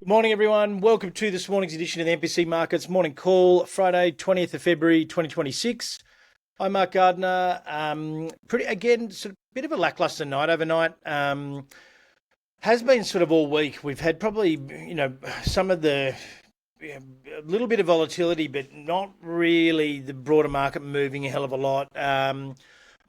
Good morning, everyone. Welcome to this morning's edition of the MPC Markets Morning Call, Friday, 20th of February, 2026. I'm Mark Gardner. Sort of bit of a lackluster night overnight. Has been sort of all week. We've had probably, some of the a little bit of volatility, but not really the broader market moving a hell of a lot.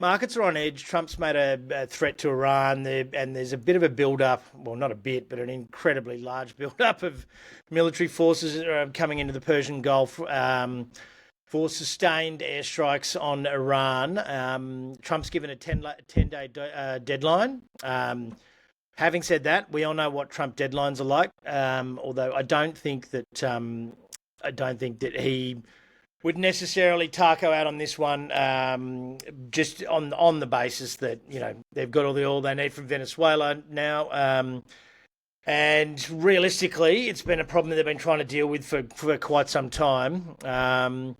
Markets are on edge. Trump's made a threat to Iran, and there's a bit of a build-up, well, not a bit, but an incredibly large build-up of military forces coming into the Persian Gulf for sustained airstrikes on Iran. Trump's given a 10-day deadline. Having said that, we all know what Trump deadlines are like, although I don't think that he would necessarily taco out on this one, just on the basis that they've got all the oil they need from Venezuela now, and realistically, it's been a problem that they've been trying to deal with for quite some time. One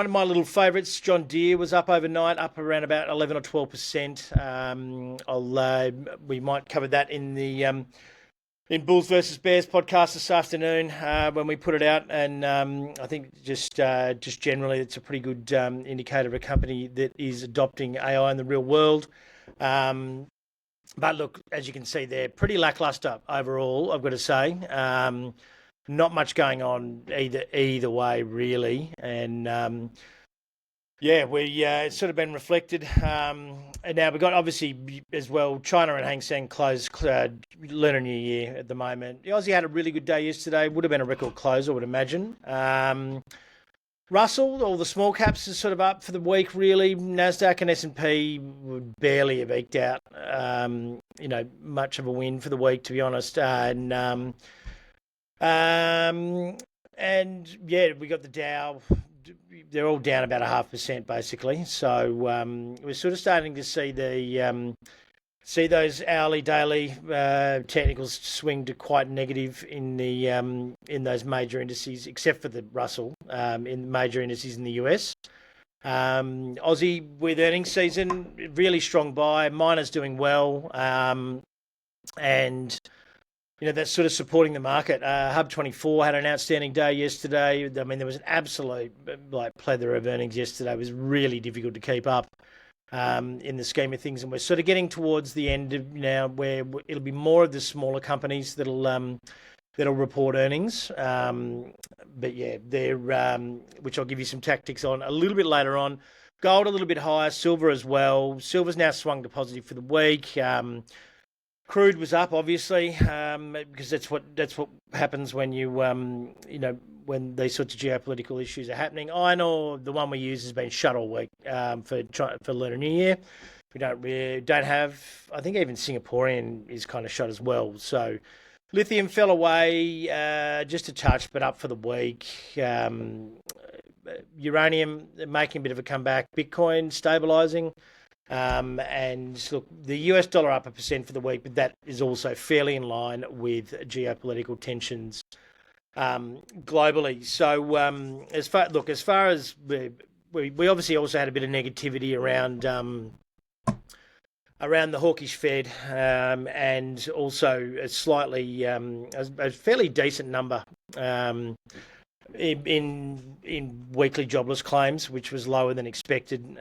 of my little favourites, John Deere, was up overnight, up around about 11 or 12%. We might cover that in the in Bulls versus Bears podcast this afternoon when we put it out, and I think just generally it's a pretty good indicator of a company that is adopting AI in the real world. But look, as you can see, they're pretty lackluster overall, I've got to say. Not much going on either way, really, and it's sort of been reflected. And now we've got, obviously, as well, China and Hang Seng closed Lunar New Year at the moment. The Aussie had a really good day yesterday. Would have been a record close, I would imagine. Russell, all the small caps are sort of up for the week, really. Nasdaq and S&P would barely have eked out, much of a win for the week, to be honest. We got the Dow. They're all down about 0.5%, basically. So we're sort of starting to see those hourly, daily technicals swing to quite negative in those major indices, except for the Russell in major indices in the US. Aussie with earnings season, really strong buy. Miners doing well, and that's sort of supporting the market. Hub24 had an outstanding day yesterday. I mean, there was an absolute plethora of earnings yesterday. It was really difficult to keep up in the scheme of things, and we're sort of getting towards the end of now where it'll be more of the smaller companies that'll report earnings. But yeah, they're which I'll give you some tactics on a little bit later on. Gold a little bit higher, silver as well. Silver's now swung to positive for the week. Crude was up, obviously, because that's what happens when when these sorts of geopolitical issues are happening. Iron ore, the one we use, has been shut all week for Lunar New Year. We don't have. I think even Singaporean is kind of shut as well. So lithium fell away just a touch, but up for the week. Uranium making a bit of a comeback. Bitcoin stabilising. And look, the US dollar up 1% for the week, but that is also fairly in line with geopolitical tensions globally. So as far as we obviously also had a bit of negativity around the hawkish Fed, and also a slightly a fairly decent number in weekly jobless claims, which was lower than expected.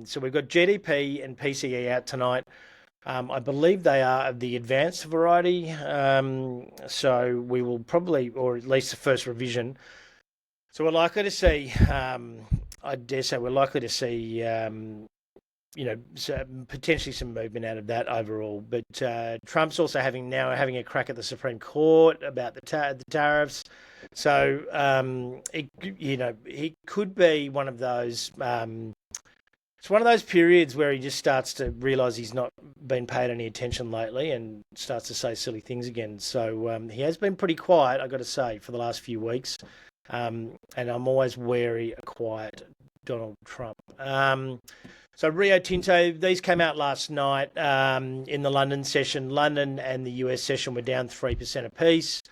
So we've got GDP and PCE out tonight. I believe they are of the advanced variety. So we will probably, or at least the first revision. So we're likely to see, I dare say we're likely to see, potentially some movement out of that overall. But Trump's also having a crack at the Supreme Court about the tariffs. So he could be one of those. It's one of those periods where he just starts to realise he's not been paid any attention lately and starts to say silly things again. So he has been pretty quiet, I've got to say, for the last few weeks. And I'm always wary of quiet Donald Trump. So Rio Tinto, these came out last night in the London session. London and the US session were down 3% apiece.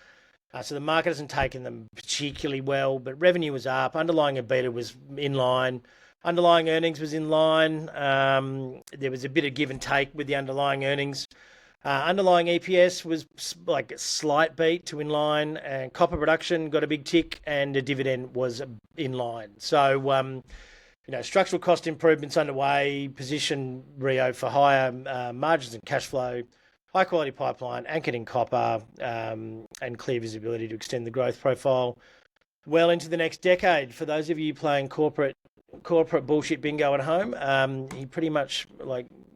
So the market hasn't taken them particularly well, but revenue was up. Underlying EBITDA was in line. Underlying earnings was in line. There was a bit of give and take with the underlying earnings. Underlying EPS was like a slight beat to in line, and copper production got a big tick, and the dividend was in line. So, structural cost improvements underway, position Rio for higher margins and cash flow, high quality pipeline, anchored in copper, and clear visibility to extend the growth profile well into the next decade. For those of you playing corporate bullshit bingo at home, he pretty much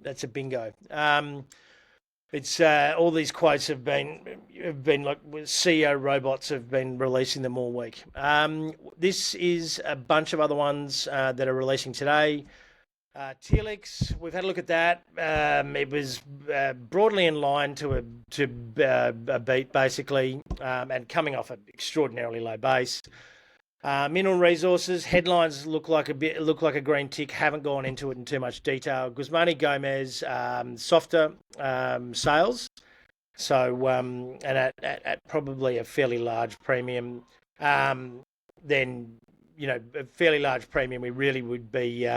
that's a bingo. It's all these quotes have been like CEO robots have been releasing them all week. This is a bunch of other ones that are releasing today. Telix, we've had a look at that. It was broadly in line to a beat basically, and coming off an extraordinarily low base. Mineral resources headlines look like a green tick. Haven't gone into it in too much detail. Guzmani Gomez, softer sales, so and at probably a fairly large premium. Then a fairly large premium. We really would be.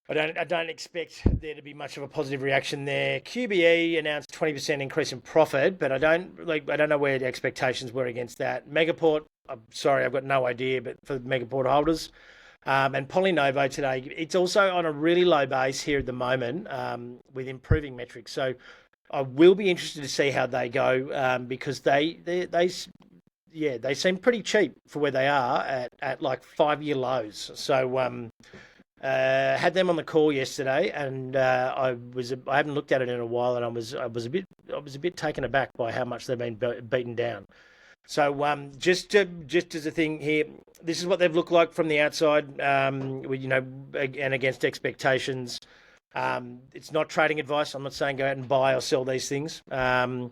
I don't expect there to be much of a positive reaction there. QBE announced 20% increase in profit, but I don't know where the expectations were against that. Megaport, I'm sorry, I've got no idea, but for Megaport holders. And PolyNovo today, it's also on a really low base here at the moment, with improving metrics. So I will be interested to see how they go, because they seem pretty cheap for where they are at like 5-year lows. So had them on the call yesterday, and I haven't looked at it in a while, and I was a bit taken aback by how much they've been beaten down. So just as a thing here, this is what they've looked like from the outside, and against expectations. It's not trading advice. I'm not saying go out and buy or sell these things, but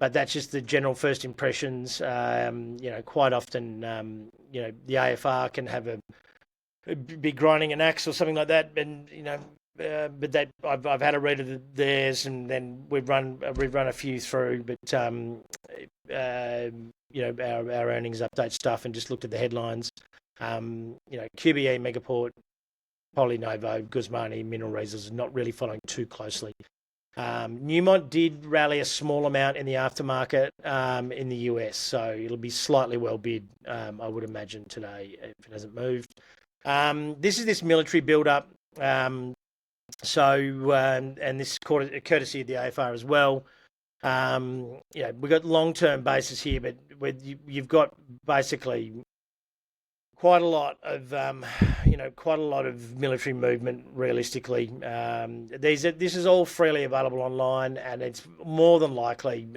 that's just the general first impressions. Quite often, the AFR can have be grinding an axe or something like that, and but that I've had a read of theirs, and then we've run a few through, but our earnings update stuff, and just looked at the headlines. QBE, Megaport, PolyNovo, Guzmani, Mineral Resources, not really following too closely. Newmont did rally a small amount in the aftermarket in the US, so it'll be slightly well bid, I would imagine, today if it hasn't moved. This is this military buildup. And this is courtesy of the AFR as well. We've got long-term basis here, but you've got basically quite a lot of military movement realistically. This is all freely available online, and it's more than likely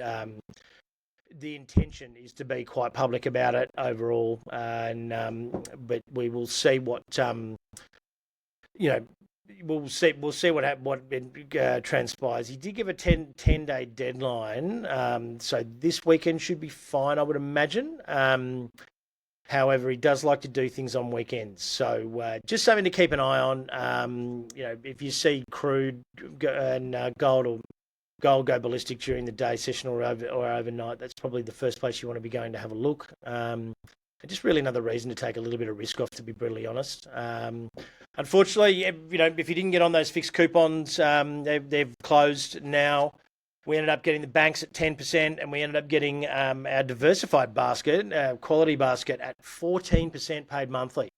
the intention is to be quite public about it overall, but we will see what we'll see what transpires. He did give a 10-day deadline, so this weekend should be fine, I would imagine. However, he does like to do things on weekends, so just something to keep an eye on. If you see crude and gold go ballistic during the day session or overnight, that's probably the first place you want to be going to have a look. Just really another reason to take a little bit of risk off, to be brutally honest. Unfortunately, if you didn't get on those fixed coupons, they've closed now. We ended up getting the banks at 10%, and we ended up getting our diversified basket, quality basket, at 14% paid monthly.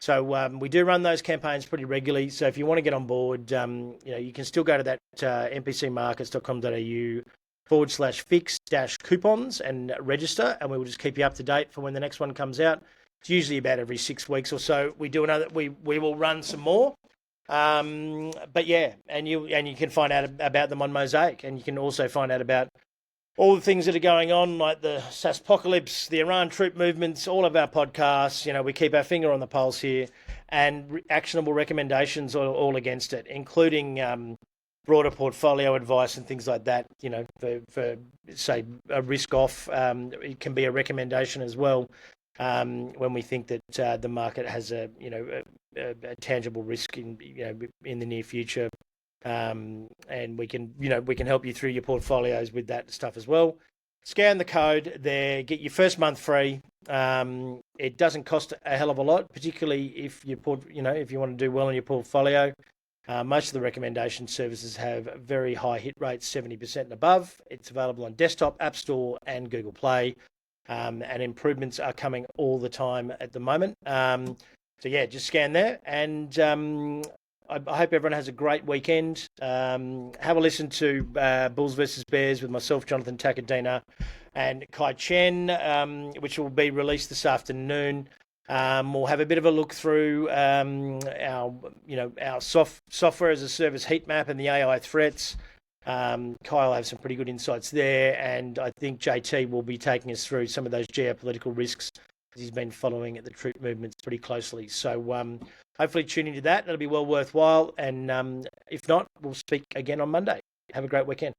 So we do run those campaigns pretty regularly. So if you want to get on board, you can still go to that npcmarkets.com.au/fix-coupons and register, and we will just keep you up to date for when the next one comes out. It's usually about every 6 weeks or so. We do another. We will run some more. But yeah, and you can find out about them on Mosaic, and you can also find out about all the things that are going on, like the SaaSpocalypse, the Iran troop movements, all of our podcasts. We keep our finger on the pulse here, and actionable recommendations all against it, including broader portfolio advice and things like that. For say a risk off, it can be a recommendation as well. When we think that the market has a tangible risk in the near future, and we can help you through your portfolios with that stuff as well. Scan the code there, get your first month free. It doesn't cost a hell of a lot, particularly if you want to do well in your portfolio. Most of the recommendation services have very high hit rates, 70% and above. It's available on desktop, App Store, and Google Play. And improvements are coming all the time at the moment. So yeah, just scan there. And I hope everyone has a great weekend. Have a listen to Bulls versus Bears with myself, Jonathan Takadina, and Kai Chen, which will be released this afternoon. We'll have a bit of a look through our software as a service heat map and the AI threats. Kyle will have some pretty good insights there, and I think JT will be taking us through some of those geopolitical risks, because he's been following the troop movements pretty closely. So hopefully tune into that. That'll be well worthwhile, and if not, we'll speak again on Monday. Have a great weekend.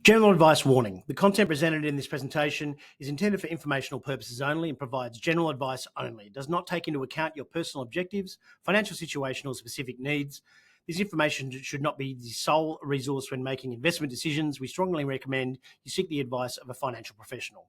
General advice warning. The content presented in this presentation is intended for informational purposes only and provides general advice only. It does not take into account your personal objectives, financial situation, or specific needs. This information should not be the sole resource when making investment decisions. We strongly recommend you seek the advice of a financial professional.